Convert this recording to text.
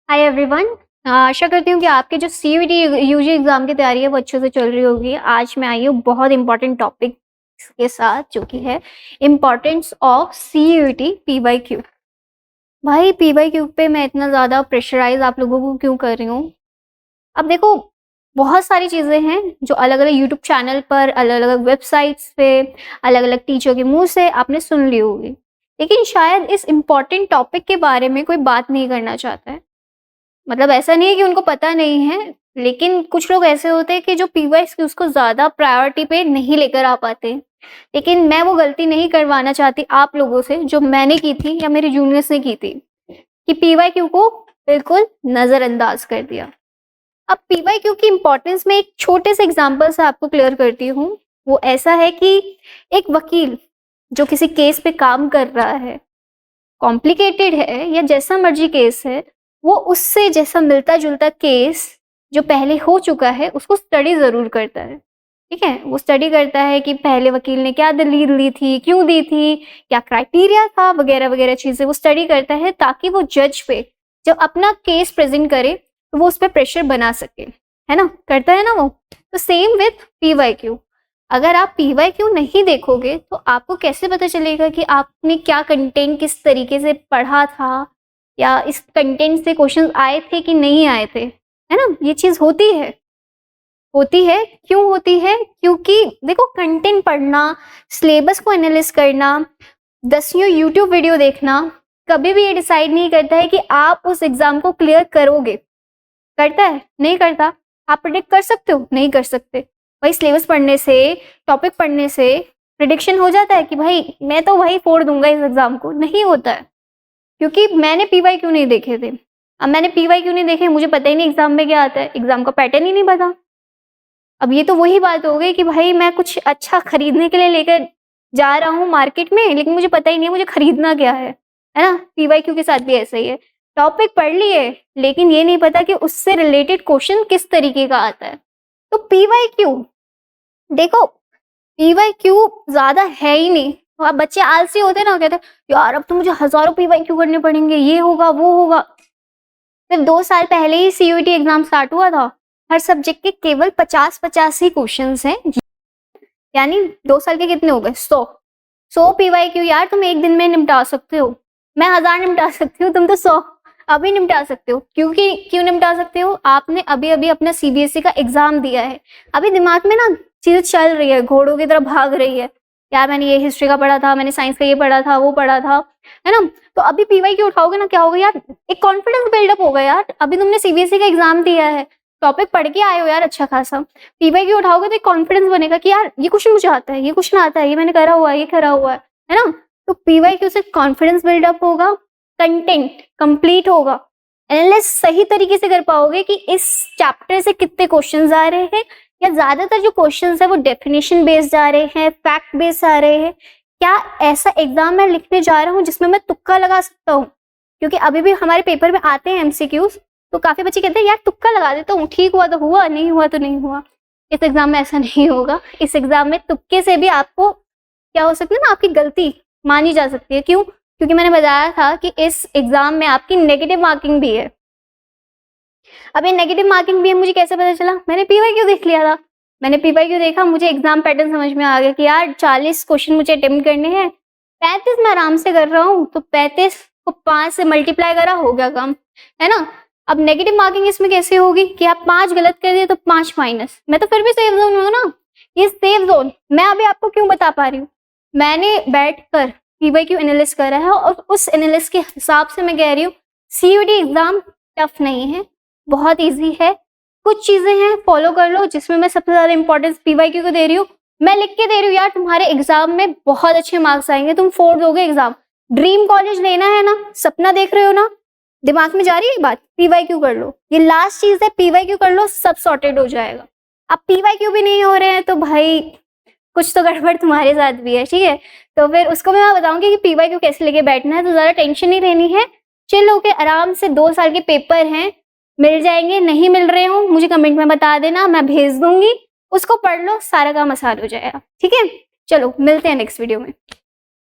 Hi everyone. आशा करती हूँ कि आपके जो सीयूईटी यूजी एग्जाम की तैयारी है वो अच्छे से चल रही होगी। आज मैं आई हूँ बहुत इंपॉर्टेंट टॉपिक के साथ, जो कि है इम्पोर्टेंस ऑफ सीयूईटी पीवाईक्यू। भाई पीवाईक्यू पे मैं इतना ज़्यादा प्रेशराइज आप लोगों को क्यों कर रही हूँ? अब देखो, बहुत सारी चीज़ें हैं जो अलग अलग यूट्यूब चैनल पर, अलग अलग वेबसाइट्स पे, अलग अलग टीचर के मुंह से आपने सुन ली होगी, लेकिन शायद इस इम्पॉर्टेंट टॉपिक के बारे में कोई बात नहीं करना चाहता है। मतलब ऐसा नहीं है कि उनको पता नहीं है, लेकिन कुछ लोग ऐसे होते हैं कि जो पीवाईक्यूज को ज़्यादा प्रायोरिटी पे नहीं लेकर आ पाते। लेकिन मैं वो गलती नहीं करवाना चाहती आप लोगों से जो मैंने की थी या मेरे जूनियर्स ने की थी, कि पीवाईक्यू को बिल्कुल नज़रअंदाज कर दिया। अब पीवाईक्यू की इम्पोर्टेंस में एक छोटे से एग्जाम्पल से आपको क्लियर करती हूँ। वो ऐसा है कि एक वकील जो किसी केस पे काम कर रहा है, कॉम्प्लिकेटेड है या जैसा मर्जी केस है, वो उससे जैसा मिलता जुलता केस जो पहले हो चुका है उसको स्टडी ज़रूर करता है। ठीक है, वो स्टडी करता है कि पहले वकील ने क्या दलील दी थी, क्यों दी थी, क्या क्राइटेरिया था, वगैरह वगैरह चीज़ें वो स्टडी करता है, ताकि वो जज पे जब अपना केस प्रेजेंट करे तो वो उस पर प्रेशर बना सके, है ना, करता है ना वो। तो सेम विथ पीवाईक्यू। अगर आप पीवाईक्यू नहीं देखोगे तो आपको कैसे पता चलेगा कि आपने क्या कंटेंट किस तरीके से पढ़ा था, या इस कंटेंट से क्वेश्चंस आए थे कि नहीं आए थे, है ना। ये चीज़ होती है। क्यों होती है? क्योंकि देखो, कंटेंट पढ़ना, सिलेबस को एनालिसिस करना, 10 यूट्यूब वीडियो देखना कभी भी ये डिसाइड नहीं करता है कि आप उस एग्जाम को क्लियर करोगे। करता है? नहीं करता। आप प्रिडिक्ट कर सकते हो? नहीं कर सकते। भाई सिलेबस पढ़ने से, टॉपिक पढ़ने से प्रिडिक्शन हो जाता है कि भाई मैं तो वही फोड़ दूंगा इस एग्जाम को? नहीं होता है, क्योंकि मैंने पीवाईक्यू नहीं देखे थे। अब मैंने पीवाईक्यू नहीं देखे, मुझे पता ही नहीं एग्जाम में क्या आता है, एग्जाम का पैटर्न ही नहीं पता। अब ये तो वही बात हो गई कि भाई मैं कुछ अच्छा खरीदने के लिए लेकर जा रहा हूँ मार्केट में, लेकिन मुझे पता ही नहीं है मुझे खरीदना क्या है ना। पीवाईक्यू के साथ भी ऐसा ही है। टॉपिक पढ़ लिए, लेकिन ये नहीं पता कि उससे रिलेटेड क्वेश्चन किस तरीके का आता है। तो पीवाईक्यू देखो, पीवाईक्यू ज्यादा है ही नहीं। तो आप बच्चे आलसी होते ना, कहते यार अब तो मुझे हजारों पीवाईक्यू करने पड़ेंगे, ये होगा वो होगा। सिर्फ 2 साल पहले ही सीयूईटी एग्जाम स्टार्ट हुआ था। हर सब्जेक्ट के केवल 50-50 ही क्वेश्चन हैं, यानी 2 साल के कितने हो गए? 100 पीवाईक्यू। यार तुम एक दिन में निपटा सकते हो, मैं 1000 निपटा सकती हूँ, तुम तो 100 अभी निपटा सकते हो। क्यों निपटा सकते हो? आपने अभी अभी अपना सीबीएसई का एग्जाम दिया है। अभी दिमाग में ना चीजें चल रही है, घोड़ों की तरह भाग रही है। यार मैंने ये हिस्ट्री का पढ़ा था, मैंने साइंस का ये पढ़ा था, वो पढ़ा था, है ना। तो अभी पीवाईक्यू उठाओगे ना, क्या होगा यार, एक कॉन्फिडेंस बिल्डअप होगा। यार अभी तुमने सीबीएसई का एग्जाम दिया है, टॉपिक पढ़ के आए हो यार अच्छा खासा, पीवाईक्यू उठाओगे तो एक कॉन्फिडेंस बनेगा कि यार ये क्वेश्चन मुझे आता है, ये क्वेश्चन आता है, ये मैंने करा हुआ है, ये करा हुआ है ना। तो पीवाईक्यू से कॉन्फिडेंस बिल्डअप होगा, कंटेंट कंप्लीट होगा, एनालिसिस सही तरीके से कर पाओगे कि इस चैप्टर से कितने क्वेश्चंस आ रहे हैं, या ज्यादातर जो क्वेश्चंस है वो डेफिनेशन बेस्ड आ रहे हैं, फैक्ट बेस्ड आ रहे हैं। क्या ऐसा एग्जाम मैं लिखने जा रहा हूँ जिसमें मैं तुक्का लगा सकता हूँ? क्योंकि अभी भी हमारे पेपर में आते हैं एमसीक्यूज, तो काफी बच्चे कहते हैं यार तुक्का लगा देता हूँ, ठीक हुआ तो हुआ, नहीं हुआ तो नहीं हुआ। इस एग्जाम में ऐसा नहीं होगा। इस एग्जाम में तुक्के से भी आपको क्या हो सकता है ना, आपकी गलती मानी जा सकती है। क्यों? क्योंकि मैंने बताया था कि इस एग्जाम में आपकी नेगेटिव मार्किंग भी है। अब ये नेगेटिव मार्किंग भी है, मुझे कैसे पता चला? मैंने पीवाईक्यू देख लिया था। मैंने पीवाईक्यू देखा, मुझे एग्जाम पैटर्न समझ में आ गया कि यार 40 क्वेश्चन मुझे अटेम्प्ट करने हैं, 35 मैं आराम से कर रहा हूँ, तो 35 को 5 से मल्टीप्लाई करा, हो गया काम, है ना। अब नेगेटिव मार्किंग इसमें कैसे होगी कि आप 5 गलत कर दिए तो 5 माइनस, मैं तो फिर भी सेफ जोन में हूँ ना। ये सेफ जोन मैं अभी आपको क्यों बता पा रही हूँ? मैंने बैठ कर पीवाईक्यू एनालिसिस करा है, और उस एनालिसिस के हिसाब से मैं कह रही हूँ सीयूईटी एग्जाम टफ नहीं है, बहुत इजी है। कुछ चीजें हैं फॉलो कर लो, जिसमें मैं सबसे ज्यादा इंपॉर्टेंस पीवाईक्यू को दे रही हूँ। मैं लिख के दे रही हूँ यार, तुम्हारे एग्जाम में बहुत अच्छे मार्क्स आएंगे, तुम फोड़ दोगे एग्जाम। ड्रीम कॉलेज लेना है ना, सपना देख रहे हो ना, दिमाग में जा रही है बात, पीवाईक्यू कर लो। ये लास्ट चीज है, पीवाईक्यू कर लो, सब सॉर्टेड हो जाएगा। अब पीवाईक्यू भी नहीं हो रहे हैं तो भाई कुछ तो गड़बड़ तुम्हारे साथ भी है, ठीक है। तो फिर उसको मैं बताऊंगी कि पीवाईक्यू कैसे लेके बैठना है। तो ज्यादा टेंशन नहीं लेनी है, चिल होके आराम से, 2 साल के पेपर हैं, मिल जाएंगे। नहीं मिल रहे हो मुझे कमेंट में बता देना, मैं भेज दूंगी, उसको पढ़ लो, सारा काम आसान हो जाएगा। ठीक है, चलो मिलते हैं नेक्स्ट वीडियो में।